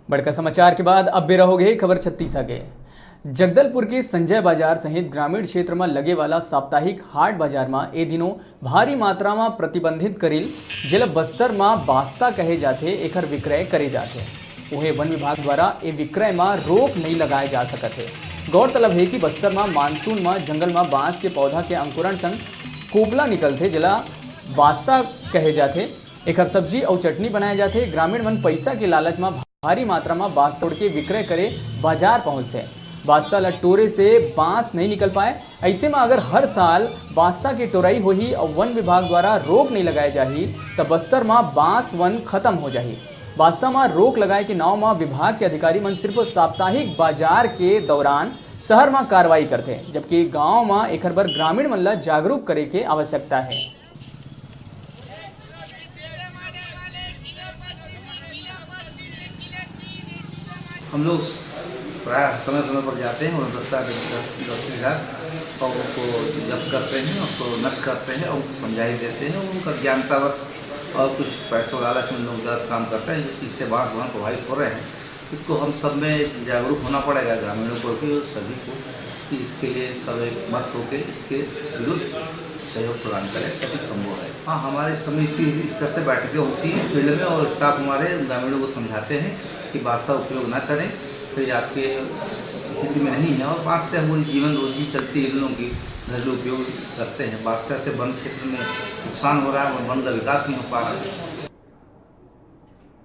बड़का समाचार के बाद अब रहोगे खबर छत्तीसा के। जगदलपुर के संजय बाजार सहित ग्रामीण क्षेत्र में लगे वाला साप्ताहिक हाट बाजार में ए दिनों भारी मात्रा में प्रतिबंधित करेल जेला बस्तर में बास्ता कहे जाते एकर विक्रय करे जाते। उहे वन विभाग द्वारा ए विक्रय में रोक नहीं लगाए जा सकते। गौरतलब है कि बस्तर में मानसून में जंगल में बांस के पौधा के अंकुरण संग कोपला निकलते जेला बास्ता कहे जाते। एकर सब्जी और चटनी बनाए जाते। ग्रामीण मन पैसा के लालच में भारी मात्रा में बांस तोड़ के विक्रय करे बाजार पहुंचते। बास्ता ला टोरे से बांस नहीं निकल पाए। ऐसे में अगर हर साल बास्ता की टोराई होही और वन विभाग द्वारा रोक नहीं लगाए जाही तो बस्तर में बांस वन खत्म हो जाही। बास्ता में रोक लगाए के नाव में विभाग के अधिकारी मन सिर्फ साप्ताहिक बाजार के दौरान शहर में कार्रवाई करते, जबकि गांव में एकर बर ग्रामीण मन ला जागरूक करे के आवश्यकता है। हम लोग प्राय समय समय पर जाते हैं और दस्ता के साथ और उनको जब्त करते हैं, उसको नष्ट करते हैं और समझाई देते हैं। उनका ज्ञानतावश और कुछ पैसों लालच में लोग ज़्यादा काम करते हैं जिससे बांस वहाँ प्रभावित हो रहे हैं। इसको हम सब में जागरूक होना पड़ेगा, ग्रामीणों को भी और सभी को, कि इसके लिए सब एक मत होकर इसके विरुद्ध सहयोग प्रदान करें तभी संभव है। हाँ, हमारे समय इस तरह से बैठकें होती हैं फील्ड में और स्टाफ हमारे ग्रामीणों को समझाते हैं कि बास्ता उपयोग ना करें, फिर आपके हित में नहीं है। और बांस से हमारी जीवन रोजी चलती है, लोगों की घरेलू उपयोग करते हैं। बास्ता से वन क्षेत्र में नुकसान हो रहा है और वन का विकास नहीं हो पा रहा है।